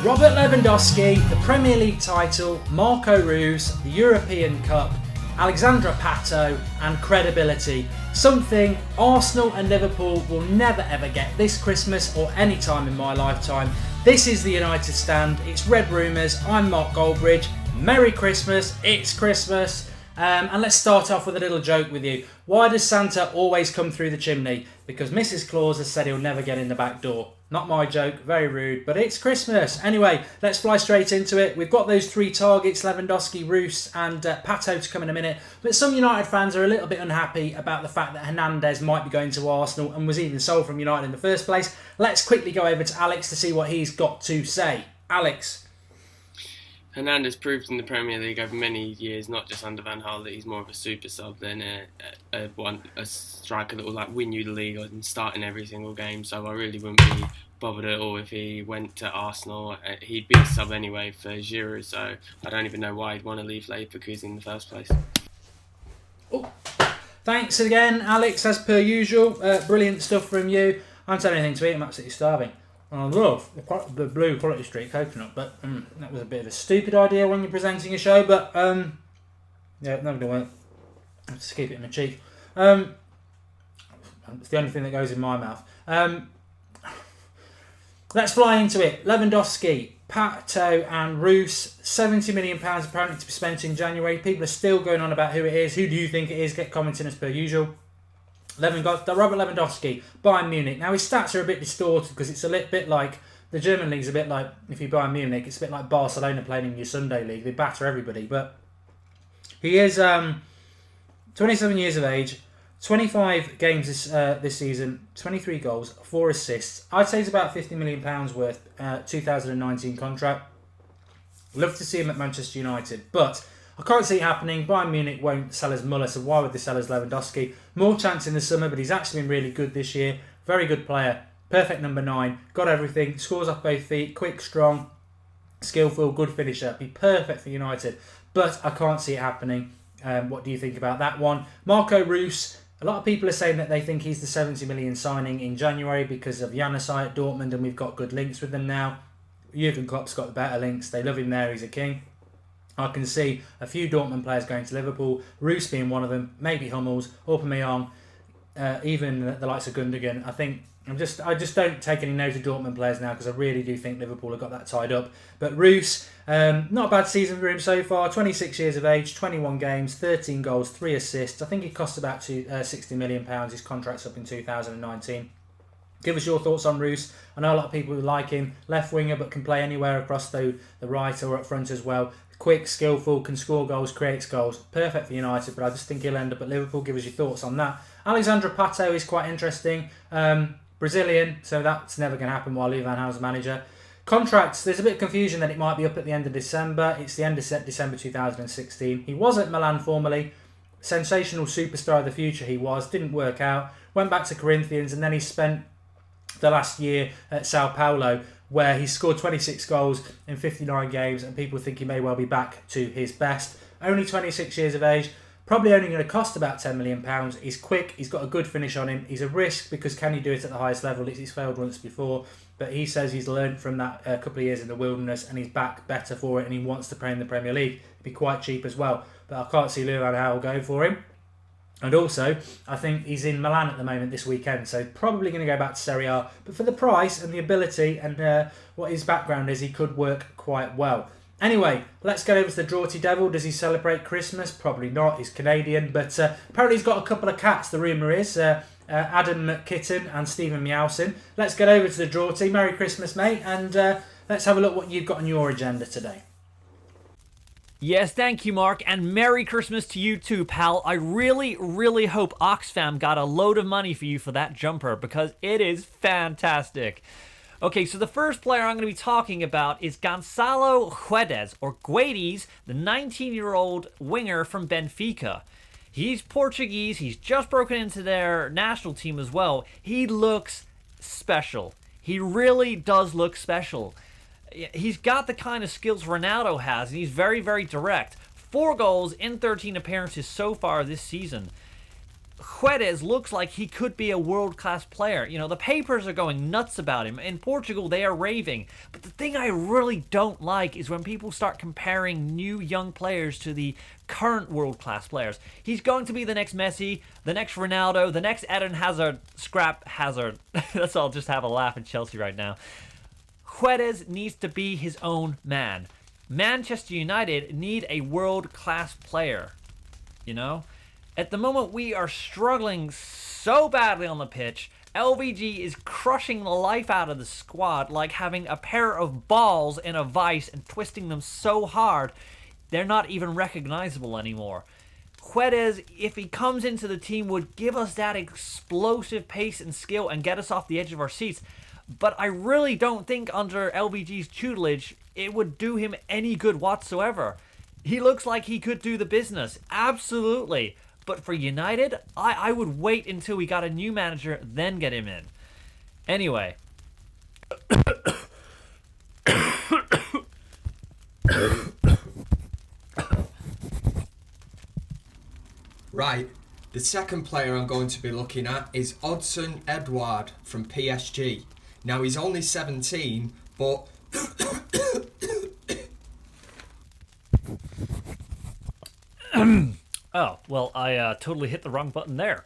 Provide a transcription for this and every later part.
Robert Lewandowski, the Premier League title, Marco Reus, the European Cup, Alexandra Pato and credibility. Something Arsenal and Liverpool will never ever get this Christmas or any time in my lifetime. This is the United Stand, it's Red Rumours, I'm Mark Goldbridge. Merry Christmas, it's Christmas. And let's start off with a little joke with you. Why does Santa always come through the chimney? Because Mrs. Claus has said he'll never get in the back door. Not my joke, very rude, but it's Christmas. Anyway, let's fly straight into it. We've got those three targets, Lewandowski, Reus and Pato to come in a minute. But some United fans are a little bit unhappy about the fact that Hernandez might be going to Arsenal and was even sold from United in the first place. Let's quickly go over to Alex to see what he's got to say. Alex. Hernandez proved in the Premier League over many years, not just under Van Gaal, that he's more of a super sub than a striker that will win you the league and start in every single game. So I really wouldn't be bothered at all if he went to Arsenal. He'd be a sub anyway for Giroud, so I don't even know why he'd want to leave Leverkusen in the first place. Oh, thanks again, Alex, as per usual. Brilliant stuff from you. I haven't had anything to eat, I'm absolutely starving. I love the blue quality street coconut, but that was a bit of a stupid idea when you're presenting a show, but yeah, never gonna work. Just keep it in my cheek. It's the only thing that goes in my mouth. Let's fly into it. Lewandowski, Pato and Reus, £70 million apparently to be spent in January. People are still going on about who it is. Who do you think it is? Get commenting as per usual. Robert Lewandowski, Bayern Munich. Now his stats are a bit distorted because it's a little bit like the German league's a bit like, if you Bayern Munich, it's a bit like Barcelona playing in your Sunday league. They batter everybody, but he is 27 years of age, 25 games this season, 23 goals, 4 assists. I'd say it's about £50 million worth 2019 contract. Love to see him at Manchester United, but I can't see it happening. Bayern Munich won't sell as Muller, so why would they sell as Lewandowski? More chance in the summer, but he's actually been really good this year. Very good player. Perfect number 9. Got everything. Scores off both feet. Quick, strong, skillful, good finisher. Be perfect for United. But I can't see it happening. What do you think about that one? Marco Reus. A lot of people are saying that they think he's the 70 million signing in January because of Januzaj at Dortmund, and we've got good links with them now. Jurgen Klopp's got the better links. They love him there. He's a king. I can see a few Dortmund players going to Liverpool, Reus being one of them, maybe Hummels, Aubameyang, even the likes of Gundogan. I just don't take any note of Dortmund players now because I really do think Liverpool have got that tied up. But Reus, not a bad season for him so far. 26 years of age, 21 games, 13 goals, 3 assists. I think he costs about £60 million. His contract's up in 2019. Give us your thoughts on Reus. I know a lot of people who like him. Left winger, but can play anywhere across the right or up front as well. Quick, skillful, can score goals, creates goals. Perfect for United, but I just think he'll end up at Liverpool. Give us your thoughts on that. Alexandra Pato is quite interesting. Brazilian, so that's never going to happen while Louis van Gaal's manager. Contracts, there's a bit of confusion that it might be up at the end of December. It's the end of December 2016. He was at Milan formerly. Sensational superstar of the future he was. Didn't work out. Went back to Corinthians, and then he spent the last year at Sao Paulo, where he scored 26 goals in 59 games, and people think he may well be back to his best. Only 26 years of age, probably only going to cost about £10 million. He's quick, he's got a good finish on him. He's a risk because can he do it at the highest level? He's failed once before, but he says he's learned from that couple of years in the wilderness and he's back better for it, and he wants to play in the Premier League. It'd be quite cheap as well, but I can't see Louis van Gaal going for him. And also, I think he's in Milan at the moment this weekend, so probably going to go back to Serie A. But for the price and the ability and what his background is, he could work quite well. Anyway, let's get over to the Draughty Devil. Does he celebrate Christmas? Probably not. He's Canadian, but apparently he's got a couple of cats, the rumour is. Adam McKitten and Stephen Meowson. Let's get over to the Draughty. Merry Christmas, mate, and let's have a look what you've got on your agenda today. Yes, thank you, Mark, and Merry Christmas to you too, pal. I really, really hope Oxfam got a load of money for you for that jumper, because it is fantastic. Okay, so the first player I'm going to be talking about is Gonçalo Guedes, or Guedes, the 19-year-old winger from Benfica. He's Portuguese, he's just broken into their national team as well. He looks special. He really does look special. He's got the kind of skills Ronaldo has, and he's very, very direct. 4 goals in 13 appearances so far this season. Guedes looks like he could be a world-class player. You know, the papers are going nuts about him. In Portugal, they are raving. But the thing I really don't like is when people start comparing new young players to the current world-class players. He's going to be the next Messi, the next Ronaldo, the next Eden Hazard, scrap Hazard. Let's all just have a laugh at Chelsea right now. Guedes needs to be his own man. Manchester United need a world-class player, you know? At the moment, we are struggling so badly on the pitch. LVG is crushing the life out of the squad, like having a pair of balls in a vice and twisting them so hard, they're not even recognizable anymore. Guedes, if he comes into the team, would give us that explosive pace and skill and get us off the edge of our seats. But I really don't think under LVG's tutelage, it would do him any good whatsoever. He looks like he could do the business, absolutely. But for United, I would wait until we got a new manager, then get him in. Anyway. Right, the second player I'm going to be looking at is Odsonne Edouard from PSG. Now, he's only 17, but... Oh, well, I totally hit the wrong button there.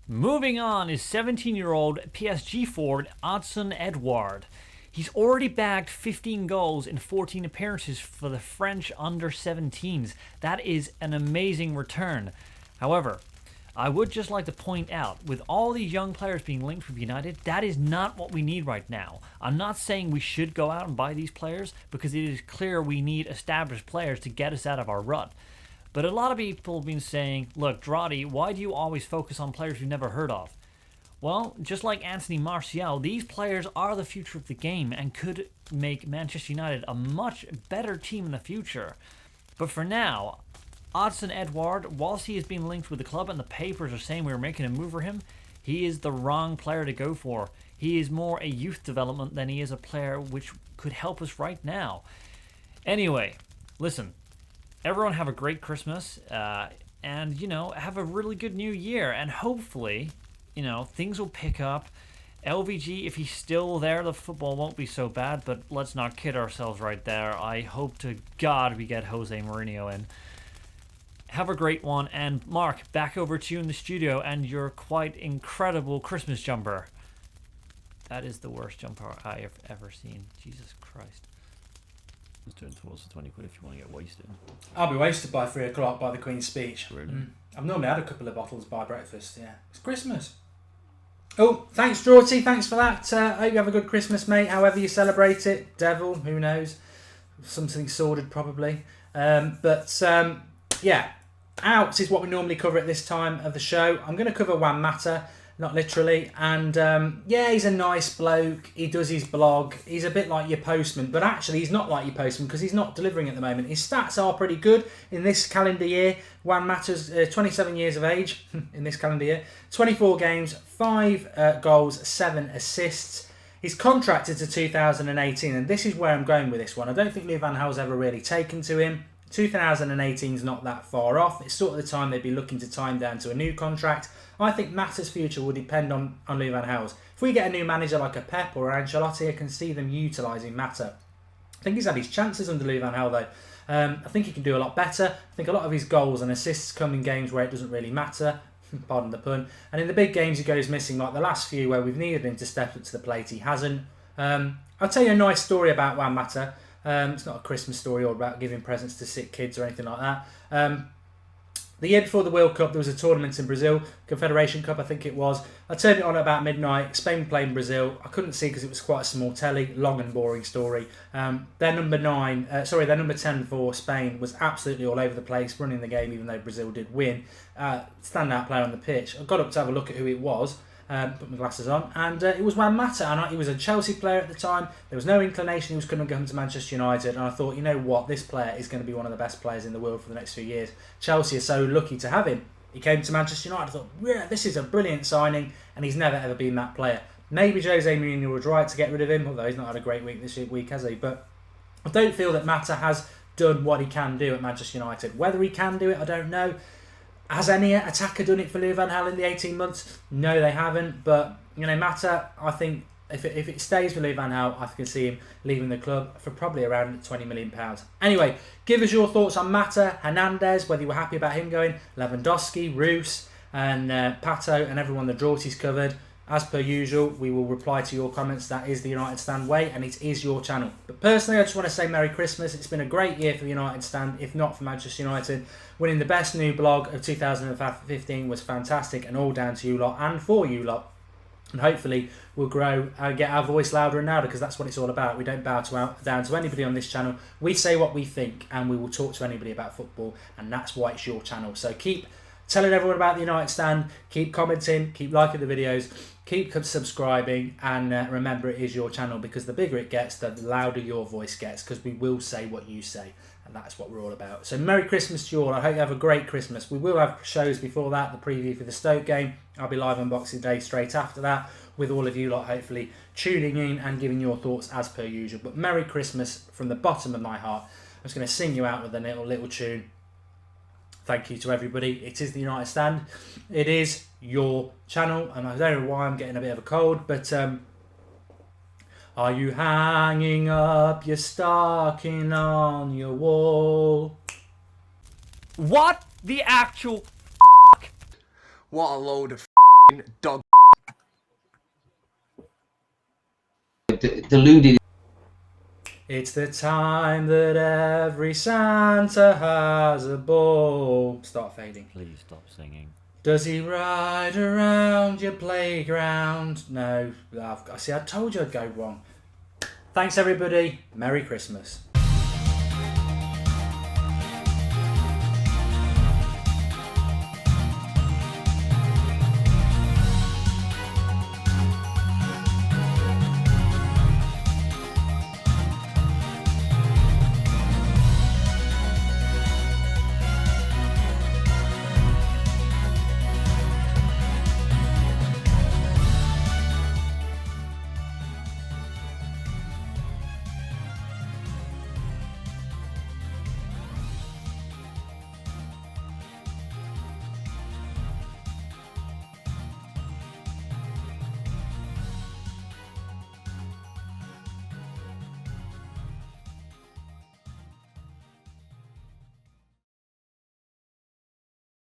Moving on is 17-year-old PSG forward Odsonne Edouard. He's already bagged 15 goals in 14 appearances for the French under-17s. That is an amazing return. However, I would just like to point out, with all these young players being linked with United, that is not what we need right now. I'm not saying we should go out and buy these players, because it is clear we need established players to get us out of our rut. But a lot of people have been saying, look, Drotti, why do you always focus on players we've never heard of? Well, just like Anthony Martial, these players are the future of the game and could make Manchester United a much better team in the future. But for now, Odsonne Edouard, whilst he has been linked with the club and the papers are saying we're making a move for him, he is the wrong player to go for. He is more a youth development than he is a player which could help us right now. Anyway, listen. Everyone have a great Christmas, and, you know, have a really good new year. And hopefully, you know, things will pick up. LVG, if he's still there, the football won't be so bad, but let's not kid ourselves right there. I hope to God we get Jose Mourinho in. Have a great one, and Mark, back over to you in the studio and your quite incredible Christmas jumper. That is the worst jumper I have ever seen. Jesus Christ. Doing towards the 20 quid if you want to get wasted. I'll be wasted by 3 o'clock by the Queen's speech. Really? I've normally had a couple of bottles by breakfast, yeah. It's Christmas. Oh, thanks, Draughty. Thanks for that. I hope you have a good Christmas, mate. However you celebrate it. Devil, who knows? Something sordid, probably. Yeah. Outs is what we normally cover at this time of the show. I'm going to cover Juan Mata. Not literally. And yeah, he's a nice bloke. He does his blog. He's a bit like your postman. But actually, he's not like your postman because he's not delivering at the moment. His stats are pretty good in this calendar year. Juan Mata's 27 years of age in this calendar year. 24 games, 5 goals, 7 assists. He's contracted to 2018. And this is where I'm going with this one. I don't think Louis van Gaal's ever really taken to him. 2018 is not that far off. It's sort of the time they'd be looking to time down to a new contract. I think Mata's future will depend on Louis van Gaal's. If we get a new manager like a Pep or an Ancelotti, I can see them utilising Mata. I think he's had his chances under Louis van Gaal though. I think he can do a lot better. I think a lot of his goals and assists come in games where it doesn't really matter. Pardon the pun. And in the big games he goes missing, like the last few where we've needed him to step up to the plate, he hasn't. I'll tell you a nice story about Juan Mata. It's not a Christmas story or about giving presents to sick kids or anything like that. The year before the World Cup, there was a tournament in Brazil, Confederation Cup, I think it was. I turned it on at about midnight. Spain playing Brazil. I couldn't see because it was quite a small telly, long and boring story. Their number 10 for Spain was absolutely all over the place, running the game, even though Brazil did win. Standout player on the pitch. I got up to have a look at who it was. Put my glasses on, and it was Juan Mata, and he was a Chelsea player at the time. There was no inclination he was going to come to Manchester United, and I thought, you know what, this player is going to be one of the best players in the world for the next few years. Chelsea are so lucky to have him. He came to Manchester United. I thought, yeah, this is a brilliant signing, and he's never ever been that player. Maybe Jose Mourinho was right to get rid of him, although he's not had a great week this week, has he? But I don't feel that Mata has done what he can do at Manchester United. Whether he can do it, I don't know. Has any attacker done it for Louis van Gaal in the 18 months? No, they haven't. But, Mata, I think if it stays with Louis van Gaal, I can see him leaving the club for probably around £20 million. Anyway, give us your thoughts on Mata, Hernandez, whether you were happy about him going, Lewandowski, Reus, and Pato, and everyone the draws he's covered. As per usual, we will reply to your comments. That is the United Stand way, and it is your channel. But personally, I just want to say Merry Christmas. It's been a great year for the United Stand, if not for Manchester United. Winning the best new blog of 2015 was fantastic, and all down to you lot and for you lot. And hopefully we'll grow and get our voice louder and louder, because that's what it's all about. We don't bow down to anybody on this channel. We say what we think, and we will talk to anybody about football, and that's why it's your channel. So keep telling everyone about the United Stand, keep commenting, keep liking the videos, keep subscribing, and remember, it is your channel, because the bigger it gets, the louder your voice gets, because we will say what you say, and that's what we're all about. So Merry Christmas to you all. I hope you have a great Christmas. We will have shows before that, the preview for the Stoke game. I'll be live on Boxing Day straight after that, with all of you lot hopefully tuning in and giving your thoughts as per usual. But Merry Christmas from the bottom of my heart. I'm just going to sing you out with a little tune. Thank you to everybody. It is the United Stand. It is your channel, and I don't know why I'm getting a bit of a cold, but are you hanging up your stocking on your wall? What the actual What a load of dog. Deluded. It's the time that every Santa has a ball. Start fading. Please stop singing. Does he ride around your playground? No. I told you I'd go wrong. Thanks, everybody. Merry Christmas.